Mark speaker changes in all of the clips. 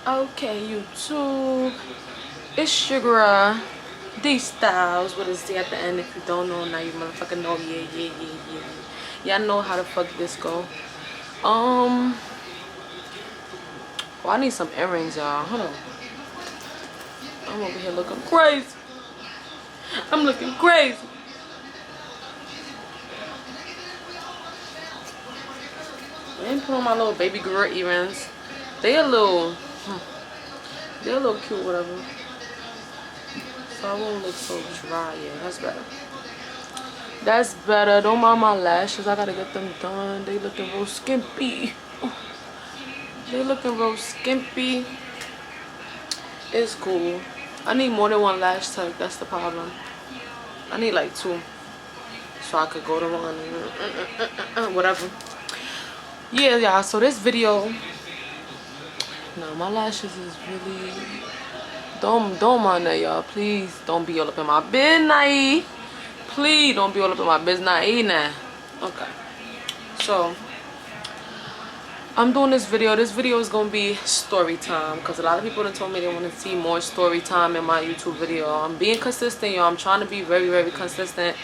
Speaker 1: Okay, YouTube. It's your girl, D Styles with a Z at the end. If you don't know, now you motherfucking know. Yeah. Y'all know how the fuck this go. Well, I need some earrings, y'all. Hold on. I'm over here looking crazy. I'm looking crazy. I ain't put on my little baby girl earrings. They a little cute, whatever. So I won't look so dry. Yeah, that's better. That's better. Don't mind my lashes. I gotta get them done. They looking real skimpy. They looking real skimpy. It's cool. I need more than one lash tag. That's the problem. I need like two. So I could go to one. Whatever. Yeah, y'all. So this video. No, my lashes is really. Don't mind that, y'all. Please don't be all up in my business. Please don't be all up in my business now. Okay. So I'm doing this video. This video is gonna be story time because a lot of people have told me they want to see more story time in my YouTube video. I'm being consistent, y'all. I'm trying to be very, very consistent.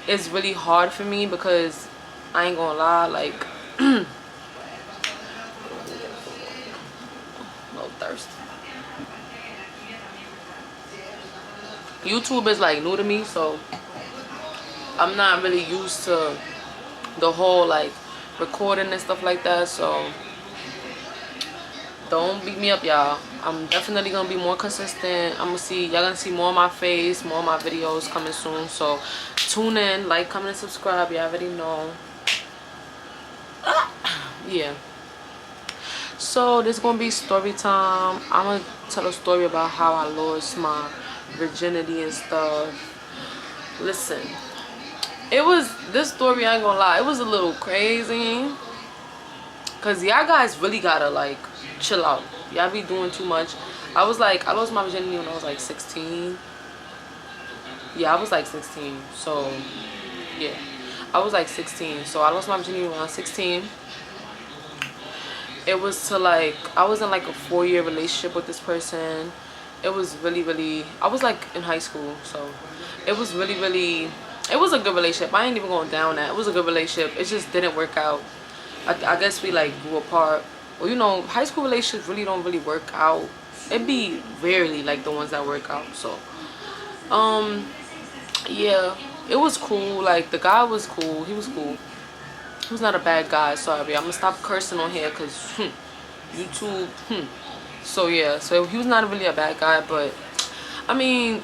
Speaker 1: It's really hard for me because I ain't gonna lie, like a little thirsty. YouTube is like new to me, so I'm not really used to the whole like recording and stuff like that. So don't beat me up, y'all. I'm definitely gonna be more consistent. Y'all gonna see more of my face, more of my videos coming soon. So tune in, like, comment, and subscribe. You already know. Yeah. So this is gonna be story time. I'm gonna tell a story about how I lost my virginity and stuff. Listen, this story, I ain't gonna lie, it was a little crazy. Cause y'all guys really gotta like chill out. Y'all be doing too much. I lost my virginity when I was like 16. Yeah, I was like 16. So yeah, I was like 16. So I lost my virginity when I was 16. It was to like, I was in like a 4-year relationship with this person. It was really, I was like in high school. So it was really, it was a good relationship. I ain't even going down that. It was a good relationship. It just didn't work out. I guess we like grew apart. Well, you know, high school relationships really don't really work out. It'd be rarely like the ones that work out. So yeah, it was cool. Like the guy was cool. He was cool. He was not a bad guy. Sorry, I'm gonna stop cursing on here because YouTube. So yeah, so he was not really a bad guy, but I mean,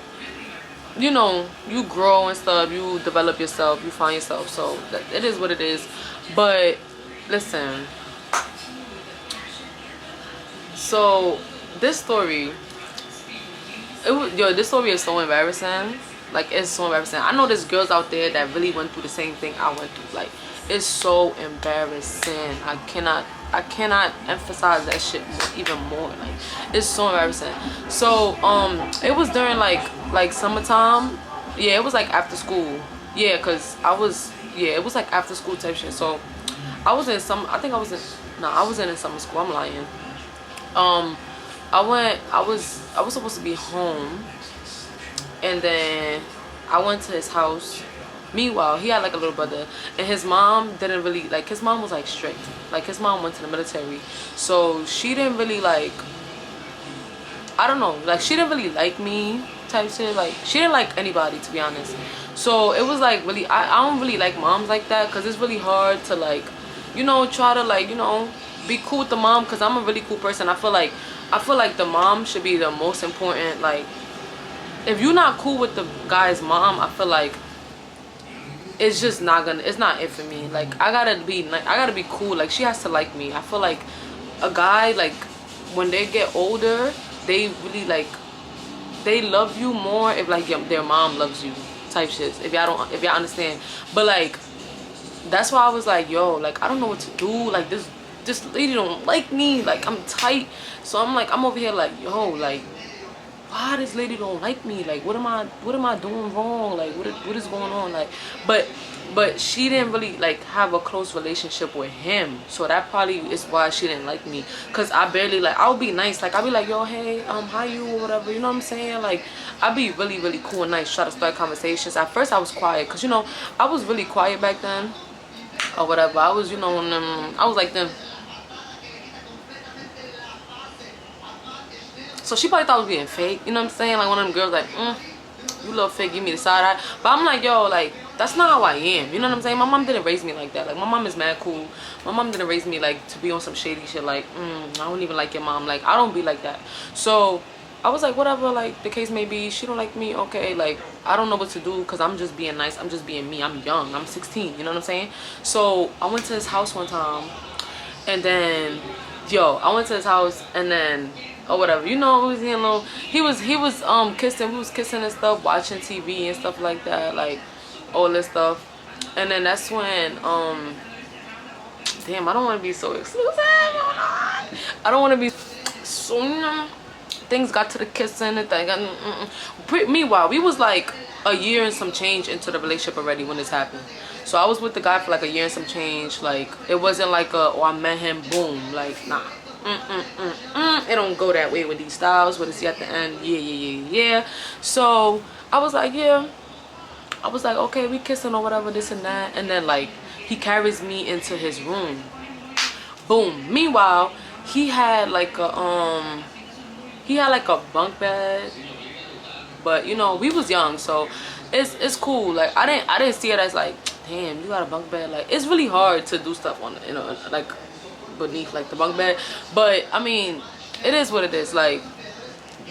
Speaker 1: you know, you grow and stuff, you develop yourself, you find yourself. So it is what it is. But listen, so this story, this story is so embarrassing. Like, it's so embarrassing. I know there's girls out there that really went through the same thing I went through. Like, it's so embarrassing. I cannot emphasize that shit even more. Like, it's so embarrassing. So it was during like summertime. Yeah, it was like after school. Yeah, cause it was like after school type shit. So I was in I wasn't in summer school. I'm lying. I was supposed to be home, and then I went to his house. Meanwhile, he had like a little brother, and his mom didn't really like. His mom was like strict. Like, his mom went to the military, so she didn't really like. I don't know. Like, she didn't really like me type shit. Like, she didn't like anybody, to be honest. So it was like really. I don't really like moms like that because it's really hard to like, you know, try to like, you know, be cool with the mom, because I'm a really cool person. I feel like the mom should be the most important. Like, if you're not cool with the guy's mom, I feel like it's just it's not it for me. Like, I gotta be cool. Like, she has to like me. I feel like a guy, like, when they get older, they really like, they love you more if like their mom loves you type shit. If y'all understand. But like, that's why I was like, yo, like, I don't know what to do. Like, this lady don't like me. Like, I'm tight. So I'm like, I'm over here like, yo, like, why this lady don't like me? Like, what am I doing wrong? Like, what is going on? Like, but she didn't really like have a close relationship with him, so that probably is why she didn't like me. Cause I barely like, I would be nice, like I'd be like, yo, hey, how you, or whatever, you know what I'm saying? Like, I'd be really, really cool and nice, try to start conversations. At first I was quiet, cause you know, I was really quiet back then, or whatever. I was, you know, I was like them. So she probably thought I was being fake, you know what I'm saying? Like one of them girls like, you little fake, give me the side eye. But I'm like, yo, like, that's not how I am, you know what I'm saying? My mom didn't raise me like that. Like, my mom is mad cool. My mom didn't raise me like to be on some shady shit, like, I don't even like your mom. Like, I don't be like that. So I was like, whatever, like the case may be, she don't like me, okay, like I don't know what to do, because I'm just being nice, I'm just being me, I'm young, I'm 16, you know what I'm saying? So I went to his house one time, and then I went to his house, and then or whatever, you know, he was kissing, we was kissing and stuff, watching TV and stuff like that, like all this stuff. And then that's when damn, I don't want to be so exclusive, I don't want to be so, you know, things got to the kissing and thing. Meanwhile, we was like a year and some change into the relationship already when this happened. So I was with the guy for like a year and some change. Like, it wasn't like oh, I met him, boom. Like, nah. It don't go that way with these styles. What is he at the end? Yeah. So I was like, okay, we kissing or whatever, this and that. And then like he carries me into his room. Boom. Meanwhile, he had like a bunk bed, but you know, we was young, so it's cool. Like I didn't see it as like, damn, you got a bunk bed. Like, it's really hard to do stuff on, you know, like beneath like the bunk bed. But I mean, it is what it is. Like,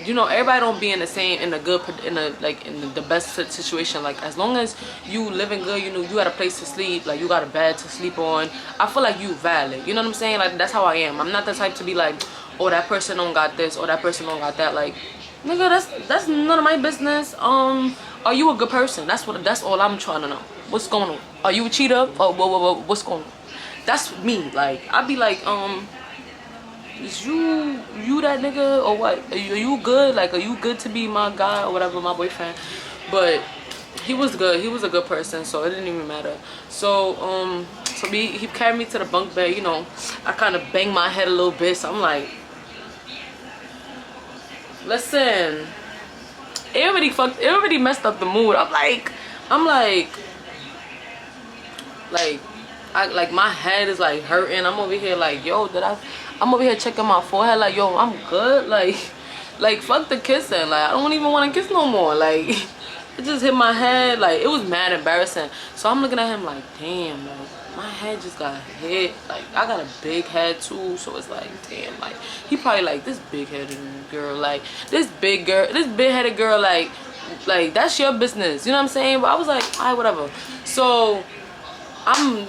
Speaker 1: you know, everybody don't be in the same, in the best situation. Like, as long as you living good, you know, you got a place to sleep, like you got a bed to sleep on, I feel like you valid, you know what I'm saying? Like, that's how I am. I'm not the type to be like, oh, that person don't got this, or that person don't got that. Like, nigga, that's none of my business. Are you a good person? That's all I'm trying to know. What's going on? Are you a cheater? Oh, what's going on? That's me. Like, I'd be like, is you that nigga or what? Are you good? Like, are you good to be my guy or whatever, my boyfriend? But he was good. He was a good person, so it didn't even matter. So he carried me to the bunk bed. You know, I kind of banged my head a little bit. So I'm like, listen, it already messed up the mood. I'm like my head is like hurting. I'm over here like, yo, I'm over here checking my forehead like, yo, I'm good. Like fuck the kissing. Like, I don't even want to kiss no more. Like, it just hit my head. Like, it was mad embarrassing. So I'm looking at him like, damn, like my head just got hit. Like, I got a big head too, so it's like, damn, like he probably like, this big-headed girl, like this big-headed girl, like that's your business, you know what I'm saying? But I was like, alright, whatever. So I'm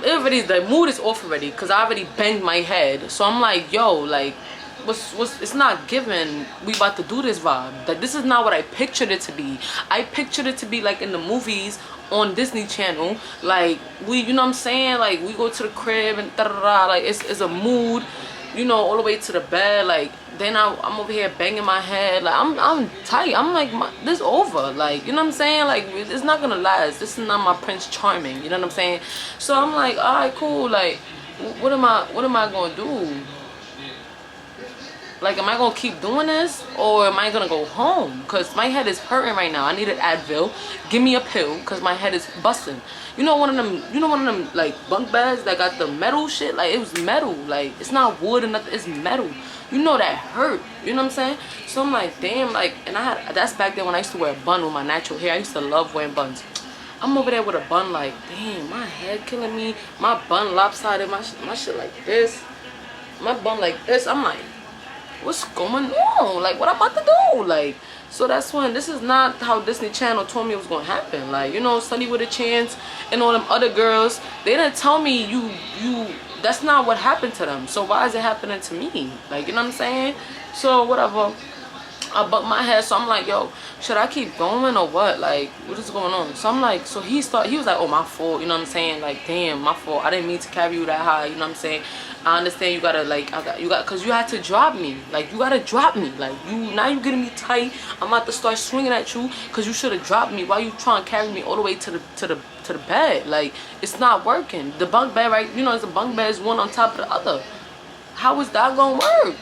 Speaker 1: already, the mood is off already, because I already banged my head. So I'm like, yo, like what's it's not given, we about to do this vibe. Like, this is not what I pictured it to be. I pictured it to be like in the movies on Disney Channel. Like, you know what I'm saying? Like, we go to the crib and da-da-da, like it's a mood, you know, all the way to the bed. Like, then I'm over here banging my head. Like, I'm tight. I'm like, this over. Like, you know what I'm saying? Like, it's not gonna last. This is not my Prince Charming. You know what I'm saying? So I'm like, all right, cool. Like, what am I gonna do? Like, am I gonna keep doing this, or am I gonna go home? Because my head is hurting right now. I need an Advil. Give me a pill, because my head is busting. You know one of them like bunk beds that got the metal shit? Like, it was metal. Like, it's not wood or nothing, it's metal. You know that hurt. You know what I'm saying? So I'm like, damn, like, and that's back then when I used to wear a bun with my natural hair. I used to love wearing buns. I'm over there with a bun like, damn, my head killing me. My bun lopsided, my shit like this. My bun like this. I'm like, what's going on? Like, what I'm about to do? Like, so that's when, this is not how Disney Channel told me it was gonna happen. Like, you know, Sunny with a Chance and all them other girls, they didn't tell me that's not what happened to them. So why is it happening to me? Like, you know what I'm saying? So whatever, I bumped my head. So I'm like, yo, should I keep going or what? Like, what is going on? So I'm like, so he was like, oh, my fault, you know what I'm saying? Like, damn, my fault. I didn't mean to carry you that high, you know what I'm saying? I understand you gotta, like, cause you had to drop me. Like, you gotta drop me. Like, now you getting me tight. I'm about to start swinging at you, cause you should have dropped me. Why you trying to carry me all the way to the bed? Like, it's not working. The bunk bed, right? You know, the bunk bed is one on top of the other. How is that gonna work?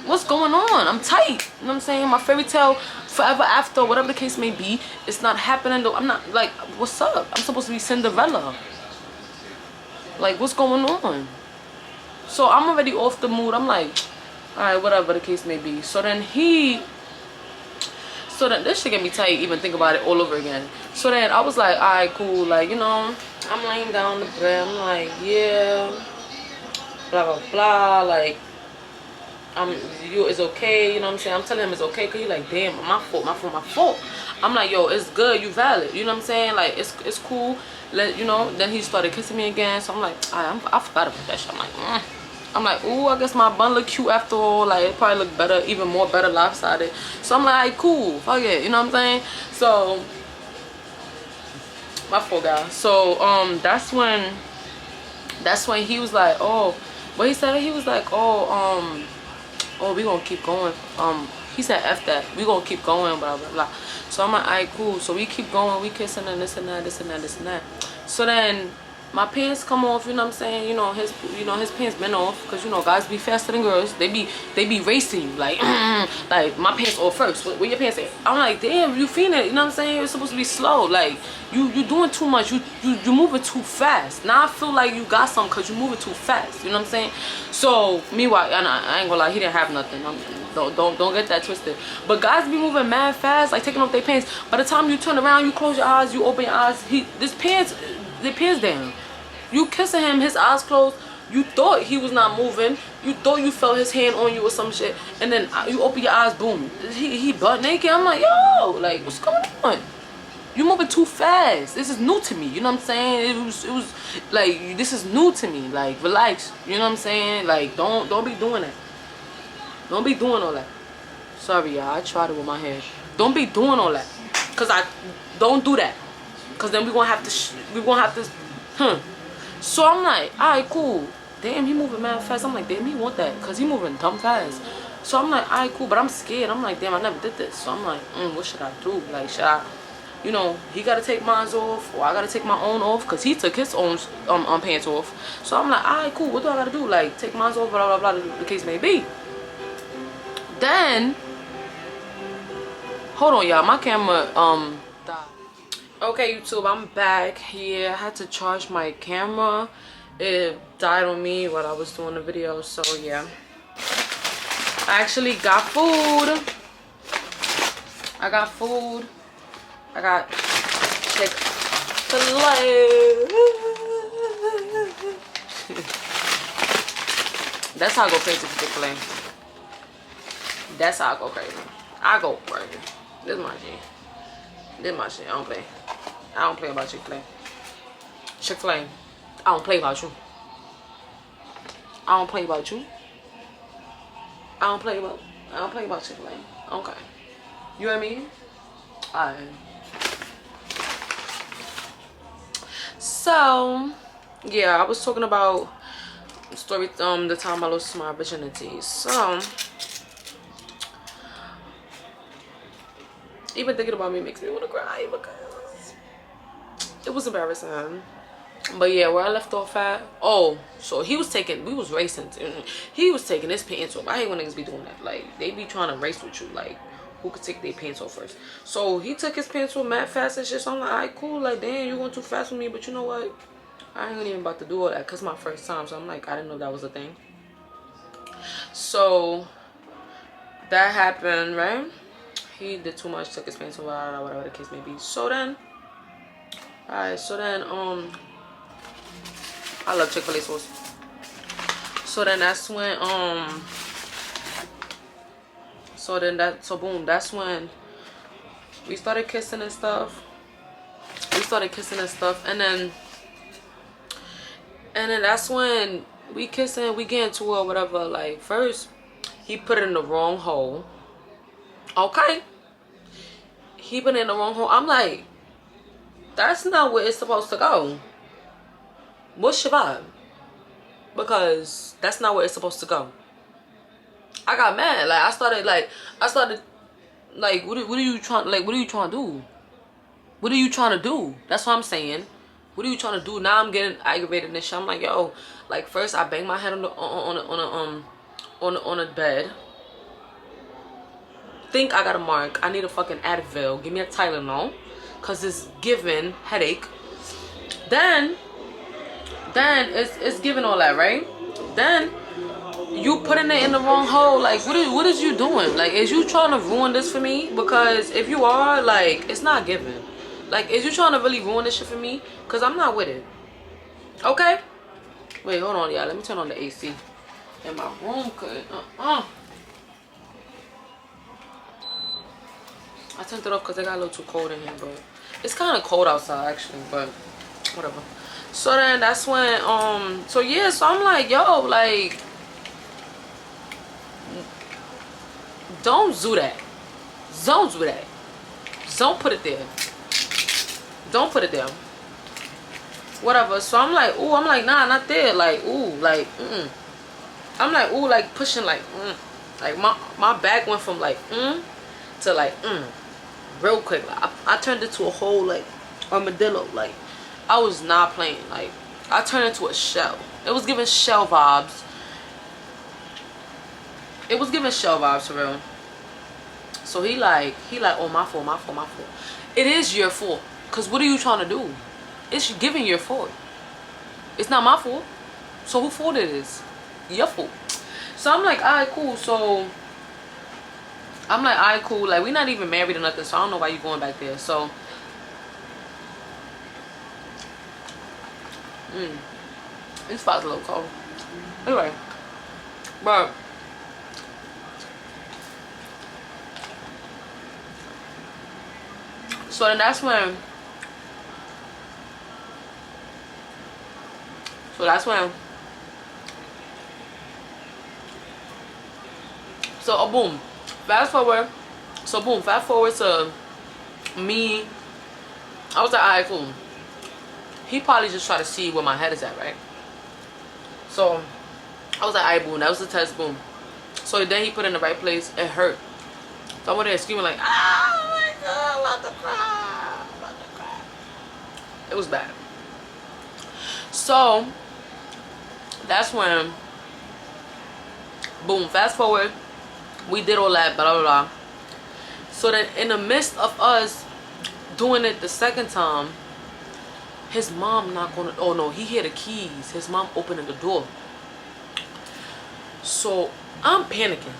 Speaker 1: What's going on? I'm tight. You know what I'm saying? My fairy tale forever after, whatever the case may be, it's not happening though. I'm not, like, what's up? I'm supposed to be Cinderella. Like, what's going on? So I'm already off the mood. I'm like, alright, whatever the case may be. So then this shit get me tight, even think about it all over again. So then I was like, alright, cool. Like, you know, I'm laying down on the bed. I'm like, yeah, blah, blah, blah. Like, it's okay, you know what I'm saying? I'm telling him it's okay, because he's like, damn, my fault. I'm like, yo, it's good, you valid, you know what I'm saying? Like, it's cool, you know. Then he started kissing me again, so I'm like, I forgot about that shit. I'm like, ooh, I guess my bun look cute after all. Like, it probably look better, even more better lopsided. So I'm like, cool, fuck it, you know what I'm saying? So, my fault, guys. So, that's when he was like, oh, what he said? He was like, oh, we gonna keep going. He said F that. We gonna keep going, blah, blah, blah. So I'm like, alright, cool. So we keep going. We kissing and this and that, this and that, this and that. So then my pants come off, you know what I'm saying? You know, his pants been off. Because, you know, guys be faster than girls. They be racing you. Like, like, my pants off first. Where your pants at? I'm like, damn, you feeling it. You know what I'm saying? You're supposed to be slow. Like, you doing too much. You moving too fast. Now I feel like you got something because you moving too fast. You know what I'm saying? So, meanwhile, and I ain't gonna lie, he didn't have nothing. Don't get that twisted. But guys be moving mad fast, like taking off their pants. By the time you turn around, you close your eyes, you open your eyes, the pants down. You kissing him, his eyes closed. You thought he was not moving. You thought you felt his hand on you or some shit. And then you open your eyes, boom. He butt naked. I'm like, yo, like, what's going on? You moving too fast. This is new to me. You know what I'm saying? It was like, this is new to me. Like, relax. You know what I'm saying? Like, don't be doing that. Don't be doing all that. Sorry, y'all. I tried it with my hair. Don't be doing all that. Cause don't do that. Cause then we gonna have to. So I'm like, alright, cool. Damn, he moving mad fast. I'm like, damn, he want that. Cause he moving dumb fast. So I'm like, alright, cool. But I'm scared. I'm like, damn, I never did this. So I'm like, what should I do? Like, should I, you know, he gotta take mine off, or I gotta take my own off, cause he took his own pants off. So I'm like, alright, cool. What do I gotta do? Like, take mine off, blah blah blah. The case may be. Then, hold on, y'all. My camera died. Okay, YouTube, I'm back here. I had to charge my camera. It died on me while I was doing the video. So yeah, I actually got food. I got Chick-fil-A. That's how I go crazy for Chick-fil-A. That's how I go crazy. I go crazy. This is my shit. This is my shit. I don't play. I don't play about Chick-fil-A. Chick-fil-A. I don't play about you. I don't play about you. I don't play about Chick-fil-A. Okay. You know what I mean? Alright. So, yeah, I was talking about the time I lost my virginity. So, even thinking about me makes me want to cry because it was embarrassing. But yeah, where I left off at, so we was racing. He was taking his pants off. I hate when niggas be doing that. Like, they be trying to race with you. Like, who could take their pants off first? So he took his pants off mad fast and shit. So I'm like, alright, cool. Like, damn, you going too fast for me. But you know what? I ain't even about to do all that because it's my first time. So I'm like, I didn't know that was a thing. So that happened, right? He did too much, took his pants off, whatever the case may be. So then, alright, so then, I love Chick-fil-A sauce. So then that's when, boom, that's when we started kissing and stuff. And then that's when we kissing, we get into it or whatever. Like, first, he put it in the wrong hole. Okay. He been in the wrong hole. I'm like, that's not where it's supposed to go. What's your vibe? Because that's not where it's supposed to go. I got mad. Like, I started, like, what are you trying, like, what are you trying to do? What are you trying to do? That's what I'm saying. What are you trying to do? Now I'm getting aggravated and shit. I'm like, yo, like, first I bang my head on the bed. Think I got a mark. I need a fucking Advil. Give me a Tylenol, cause it's giving headache. Then it's giving all that, right? Then you putting it in the wrong hole. Like, what is you doing? Like, is you trying to ruin this for me? Because if you are, like, it's not giving. Like, is you trying to really ruin this shit for me? Cause I'm not with it. Okay? Wait, hold on, y'all. Let me turn on the AC in my room. I turned it off because it got a little too cold in here, but it's kind of cold outside actually, but whatever. So then that's when so yeah, so I'm like, yo, like, don't do that. Don't do that. Don't put it there. Don't put it there. Whatever. So I'm like, ooh, I'm like, nah, not there. Like, ooh, like, I'm like, ooh, like pushing, like, like my back went from like, to like, real quick. Like, I turned into a whole like armadillo. Like, I was not playing. Like, I turned into a shell. It was giving shell vibes. It was giving shell vibes for real. So he like, oh, my fault, my fault, my fault. It is your fault. Cause what are you trying to do? It's giving your fault. It's not my fault. So whose fault it is? Your fault. So I'm like, alright, cool. So I'm like, alright, cool. Like, we're not even married or nothing, so I don't know why you going back there. So this spot's a little cold. Anyway, but so then that's when so boom, fast forward. So boom, fast forward to me. I was like, alright, cool. He probably just try to see where my head is at, right? So I was like, alright, boom, that was the test, boom. So then he put it in the right place. It hurt. So I went there screaming like, oh my god, I'm about to cry. I'm about to cry. It was bad. So that's when, boom, fast forward, we did all that, blah, blah, blah. So then in the midst of us doing it the second time, his mom knocked on it. Oh no, he hear the keys. His mom opening the door. So I'm panicking.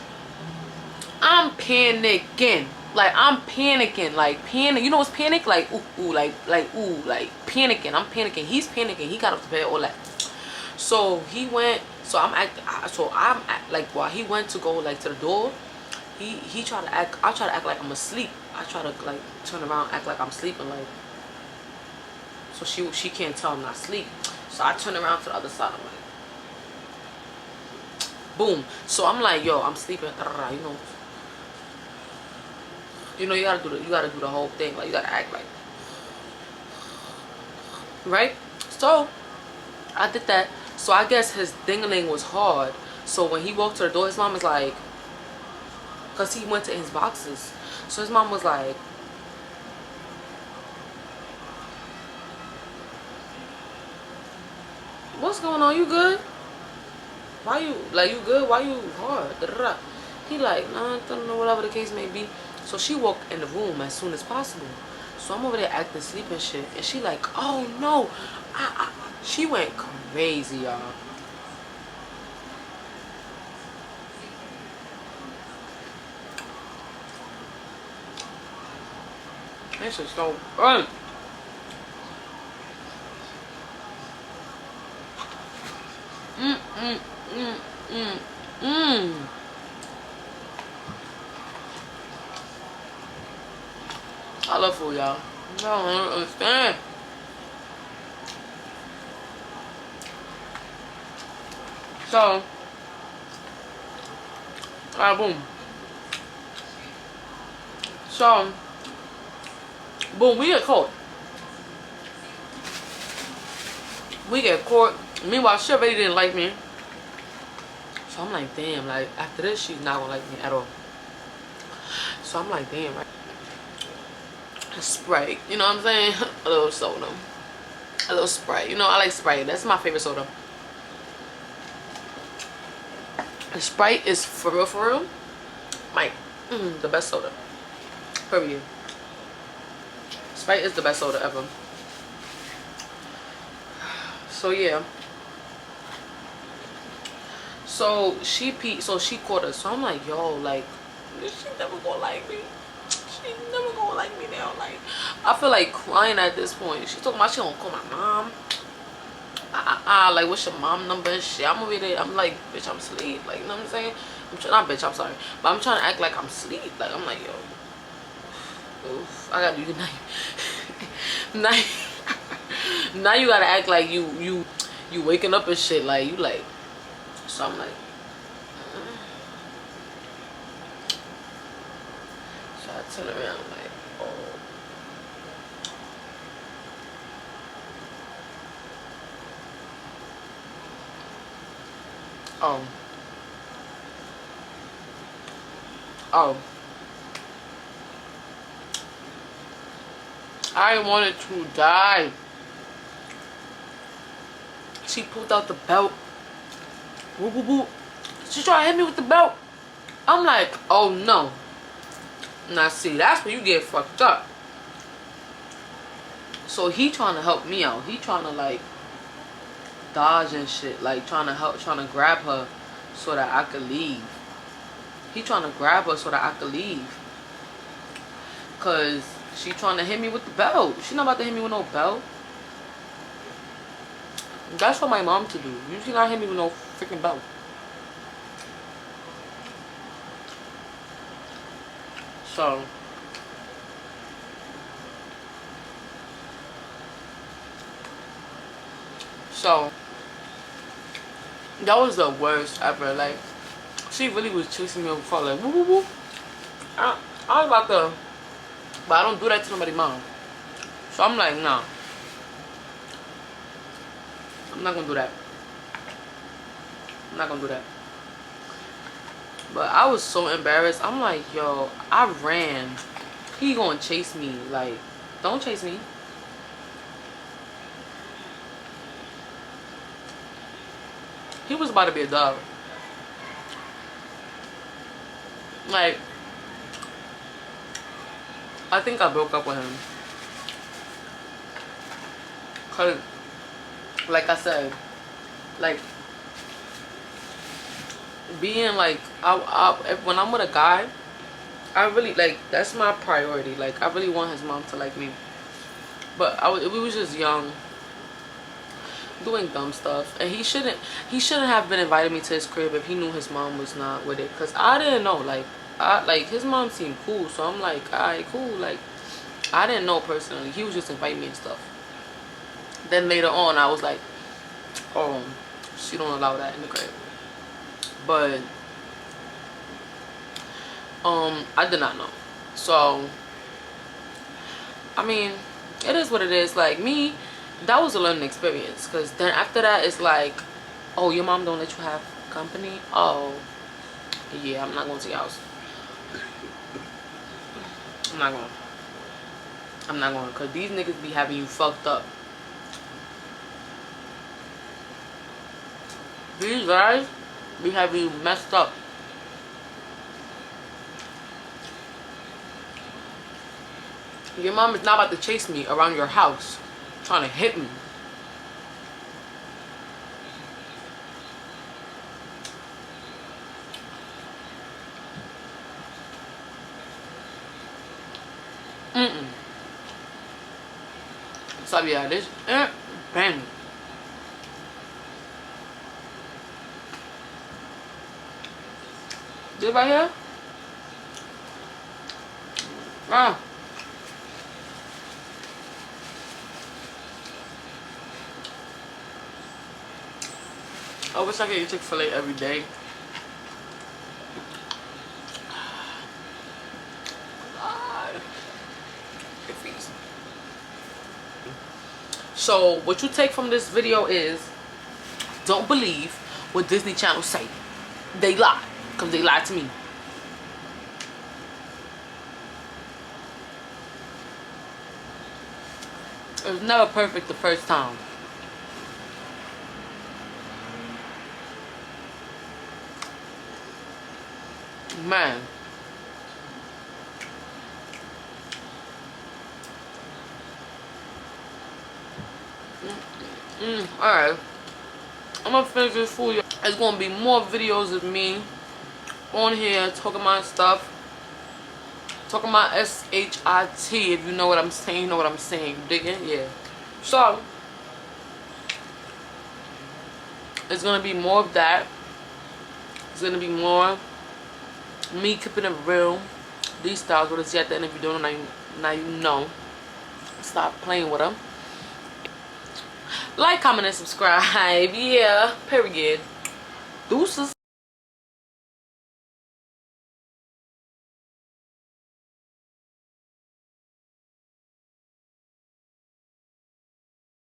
Speaker 1: Like, I'm panicking. Like, panic. You know what's panic? Like, ooh, like, ooh, like, panicking. I'm panicking. He's panicking. He got up to bed, all that. So he went. So I'm like, while he went to go like to the door, he tried to act. I try to act like I'm asleep. I try to like turn around, act like I'm sleeping, like, so she can't tell I'm not asleep. So I turn around to the other side. I'm like, boom. So I'm like, yo, I'm sleeping. You know, you gotta do the whole thing. Like, you gotta act like, right? So I did that. So I guess his ding-a-ling was hard. So when he walked to the door, his mom was like, cause he went to his boxes. So his mom was like, what's going on? You good? Why you, like, you good? Why you hard? Da, da, da. He like, nah, I don't know, whatever the case may be. So she walked in the room as soon as possible. So I'm over there acting asleep and shit. And she like, oh no. She went crazy, y'all. This is so fun. I love food, y'all. Y'all don't understand. So, alright, boom. So, boom, we get caught. We get caught. Meanwhile, she already didn't like me. So I'm like, damn, like, after this, she's not gonna like me at all. So I'm like, damn, right? A Sprite, you know what I'm saying? A little soda. A little Sprite. You know, I like Sprite. That's my favorite soda. And Sprite is for real, like, the best soda. Period. Sprite is the best soda ever. So yeah. So she caught us. So I'm like, yo, like, she never gonna like me. She never gonna like me now. Like, I feel like crying at this point. She talking about she gonna call my mom. Like, what's your mom number and shit? I'm over there. I'm like, bitch, I'm asleep. Like, you know what I'm saying? Not bitch, I'm sorry. But I'm trying to act like I'm asleep. Like, I'm like, yo, oof, I gotta do good night. Now you gotta act like you waking up and shit. Like, you like. So I'm like, so I turn around like, oh, I wanted to die. She pulled out the belt. Whoop, whoop, whoop. She tried to hit me with the belt. I'm like, oh no. Now see, that's where you get fucked up. So he trying to help me out. He trying to like dodge and shit. Like trying to grab her so that I could leave. He trying to grab her so that I could leave. Cause she trying to hit me with the belt. She not about to hit me with no belt. That's for my mom to do. You should not hit me with no freaking belt. So that was the worst ever. Like, she really was chasing me before. Like, woo woo woo. I was about to, but I don't do that to nobody's mom. So I'm like, nah, I'm not gonna do that. I'm not gonna do that. But I was so embarrassed. I'm like, yo, I ran. He gonna chase me. Like, don't chase me. He was about to be a dog. Like, I think I broke up with him. Cause, like I said, like, being like, when I'm with a guy, I really, like, that's my priority. Like, I really want his mom to like me. But we was just young, doing dumb stuff, and he shouldn't have been inviting me to his crib if he knew his mom was not with it. Cause I didn't know. Like, his mom seemed cool, so I'm like, alright, cool. Like, I didn't know personally. He was just inviting me and stuff. Then later on, I was like, oh, she don't allow that in the crib. But I did not know. So I mean, it is what it is. Like, me, that was a learning experience. Because then after that, it's like, oh, your mom don't let you have company? Oh, yeah, I'm not going to your house. I'm not going. Because these niggas be having you fucked up. These guys be having you messed up. Your mom is not about to chase me around your house, trying to hit me. So yeah, this bang. This right here? Ah. I wish I could eat Chick-fil-A every day. God. days. So what you take from this video is, don't believe what Disney Channel say. They lie, because they lied to me. It was never perfect the first time. Man. Alright. I'm gonna finish this food. There's gonna be more videos of me on here talking my stuff. Talking about S-H-I-T, if you know what I'm saying, you know what I'm saying. Digging? Yeah. So, it's gonna be more of that. It's gonna be more me keeping it real. These styles, what is at the end if you don't know, now you know. Stop playing with them. Like, comment, and subscribe. Yeah, period. Deuces.